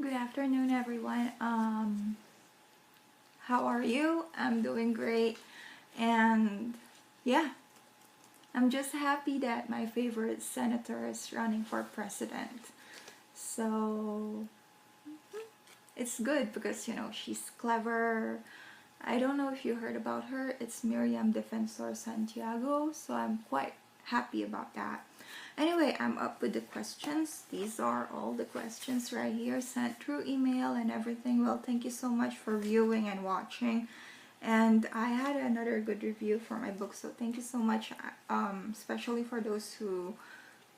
Good afternoon, everyone. How are you? I'm doing great, and yeah, I'm just happy that my favorite senator is running for president. So it's good because she's clever. I don't know if you heard about her. It's Miriam Defensor Santiago, so I'm quite happy about that. Anyway, I'm up with the questions. These are all the questions right here sent through email and everything. Well, thank you so much for viewing and watching. And I had another good review for my book, so thank you so much, especially for those who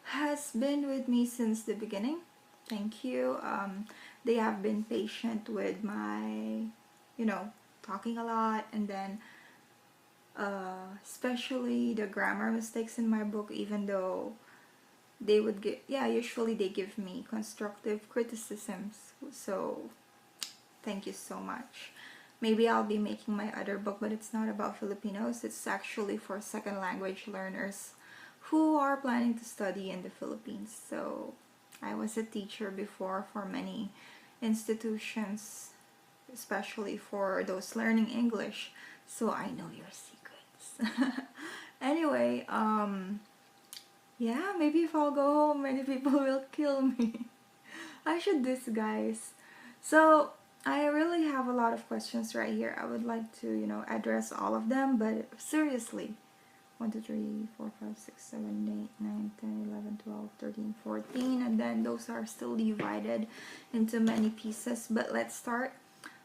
has been with me since the beginning. Thank you. They have been patient with my, talking a lot, and then especially the grammar mistakes in my book, even though they would give, usually they give me constructive criticisms. So thank you so much. Maybe I'll be making my other book, but it's not about Filipinos. It's actually for second language learners who are planning to study in the Philippines. So I was a teacher before for many institutions, especially for those learning English. So I know your secrets. Anyway, yeah, maybe if I'll go home, many people will kill me. I should disguise. So I really have a lot of questions right here. I would like to, address all of them, but seriously. 1, 2, 3, 4, 5, 6, 7, 8, 9, 10, 11, 12, 13, 14, and then those are still divided into many pieces. But let's start.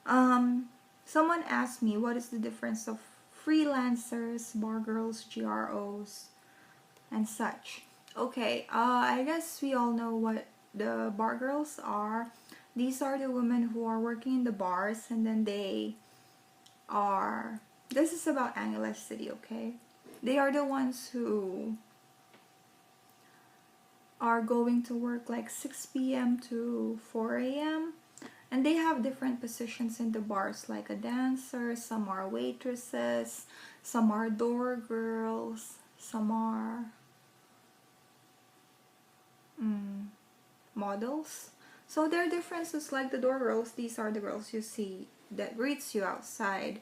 Someone asked me, what is the difference of freelancers, bargirls, GROs, and such? Okay, I guess we all know what the bargirls are. These are the women who are working in the bars, and then they are, this is about Angeles City, okay? They are the ones who are going to work like 6 p.m. to 4 a.m. And they have different positions in the bars, like a dancer, some are waitresses, some are door girls, some are models. So there are differences, like the door girls. These are the girls you see that greets you outside.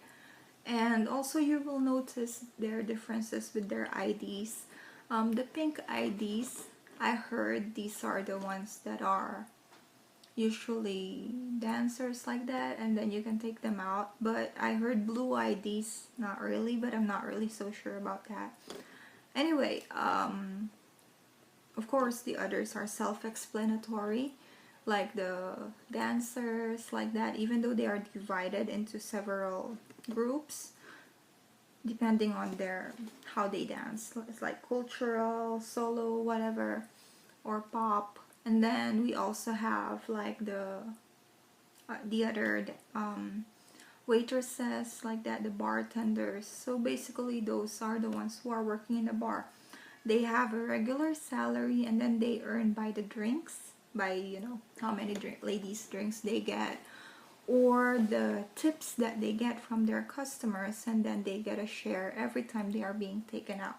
And also you will notice there are differences with their IDs. The pink IDs, I heard these are the ones that are usually dancers like that, and then you can take them out. But I heard blue IDs, not really, but I'm not really so sure about that. Anyway, of course the others are self-explanatory, like the dancers like that, even though they are divided into several groups depending on their how they dance. It's like cultural, solo, whatever, or pop. And then we also have like the other waitresses like that, the bartenders. So basically those are the ones who are working in the bar. They have a regular salary, and then they earn by the drinks, by how many ladies drinks they get, or the tips that they get from their customers, and then they get a share every time they are being taken out.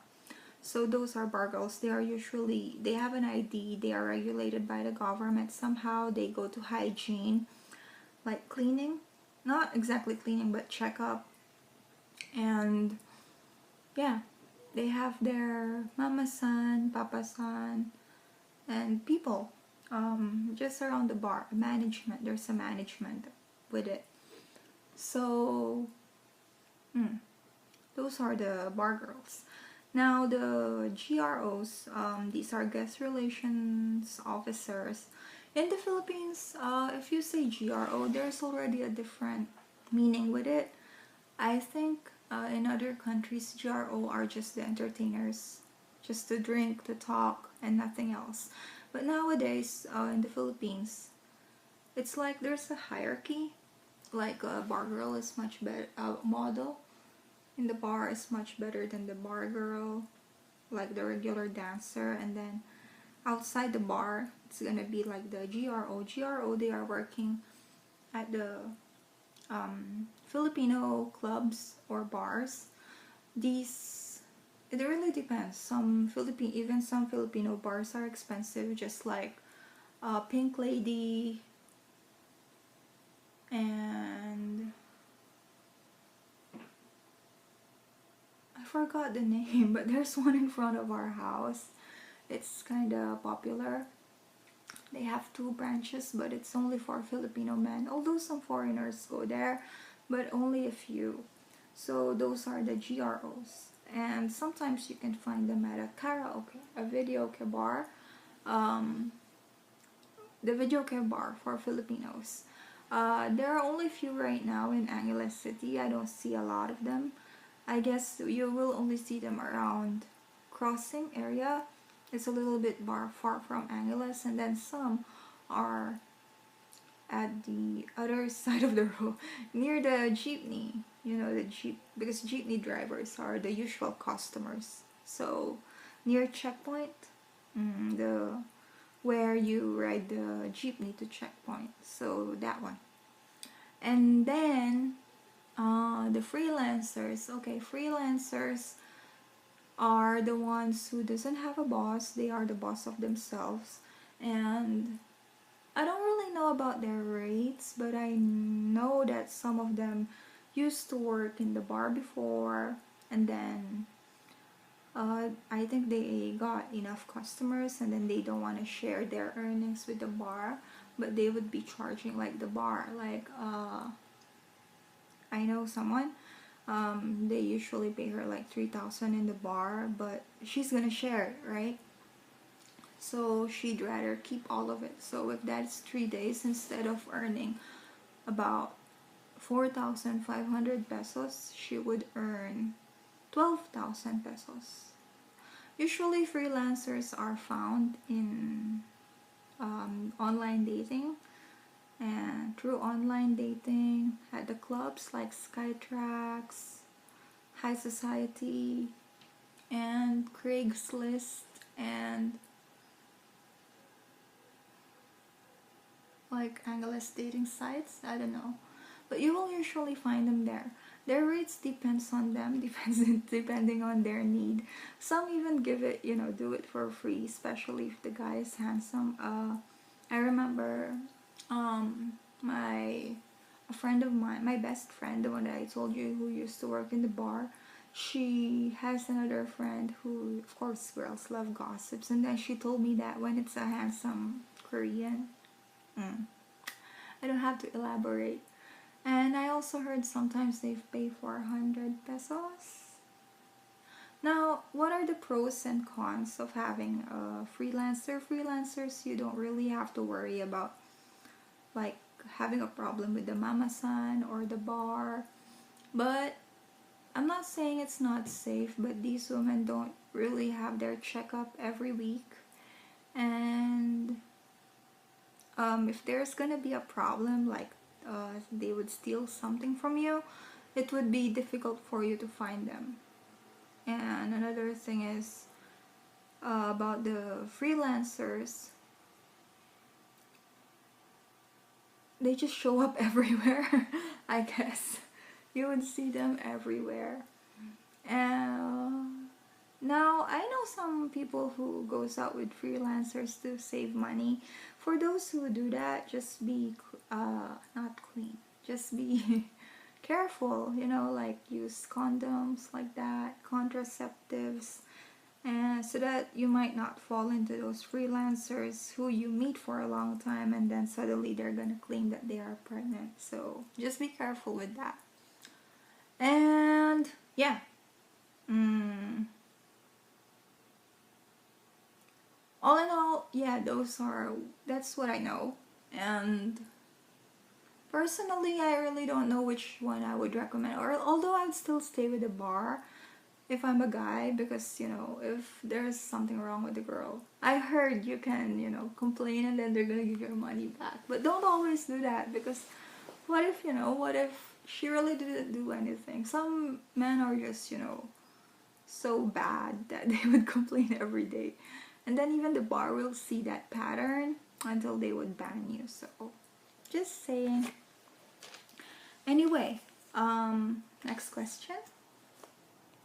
So those are bargirls. They are usually, they have an ID, they are regulated by the government somehow. They go to hygiene, like cleaning, not exactly cleaning, but checkup. And yeah, they have their mama-san, papa-san, and people just around the bar. Management, there's a management with it. So those are the bargirls. Now the GROs, these are guest relations officers. In the Philippines, if you say GRO, there's already a different meaning with it. I think in other countries, GRO are just the entertainers, just to drink, to talk, and nothing else. But nowadays, in the Philippines, it's like there's a hierarchy. Like a bar girl is much better, model in the bar is much better than the bar girl, like the regular dancer. And then outside the bar, it's gonna be like the GRO, they are working at the Filipino clubs or bars. These, it really depends. Even some Filipino bars are expensive, just like Pink Lady, and I forgot the name, but there's one in front of our house. It's kind of popular. They have 2 branches, but it's only for Filipino men, although some foreigners go there, but only a few. So those are the GROs, and sometimes you can find them at a karaoke, a videoke bar, the videoke bar for Filipinos. There are only a few right now in Angeles City. I don't see a lot of them. I guess you will only see them around crossing area. It's a little bit far from Angeles, and then some are at the other side of the road near the jeepney, you know, the jeep, because jeepney drivers are the usual customers. So near checkpoint, the where you ride the jeepney to checkpoint, so that one. And then the freelancers. Okay, freelancers are the ones who doesn't have a boss. They are the boss of themselves, and I don't really know about their rates, but I know that some of them used to work in the bar before, and then I think they got enough customers, and then they don't want to share their earnings with the bar, but they would be charging like the bar. Like I know someone, they usually pay her like 3,000 in the bar, but she's gonna share it, right? So she'd rather keep all of it. So if that's 3 days, instead of earning about 4,500 pesos, she would earn 12,000 pesos. Usually freelancers are found in online dating, and through online dating at the clubs like Skytrax, High Society, and Craigslist, and like Angeles dating sites, I don't know, but you will usually find them there. Their rates depends on them, depending on their need. Some even give it, you know, do it for free, especially if the guy is handsome. I remember a friend of mine, my best friend, the one that I told you who used to work in the bar, she has another friend who, of course, girls love gossips, and then she told me that when it's a handsome Korean, I don't have to elaborate. And I also heard sometimes they pay 400 pesos. Now, what are the pros and cons of having a freelancer? Freelancers, you don't really have to worry about like having a problem with the mama-san or the bar. But I'm not saying it's not safe, but these women don't really have their checkup every week. And if there's gonna be a problem, like they would steal something from you, it would be difficult for you to find them. And another thing is about the freelancers, they just show up everywhere. I guess you would see them everywhere. Now I know some people who goes out with freelancers to save money. For those who do that, just be not clean, just be careful, you know, like use condoms, like that, contraceptives, and so that you might not fall into those freelancers who you meet for a long time and then suddenly they're gonna claim that they are pregnant. So just be careful with that. And yeah, all in all, yeah, that's what I know. And personally, I really don't know which one I would recommend, or although I'd still stay with the bar if I'm a guy, because, you know, if there's something wrong with the girl, I heard you can, you know, complain and then they're gonna give your money back. But don't always do that, because what if she really didn't do anything? Some men are just, you know, so bad that they would complain every day, and then even the bar will see that pattern until they would ban you. So just saying. Anyway, next question.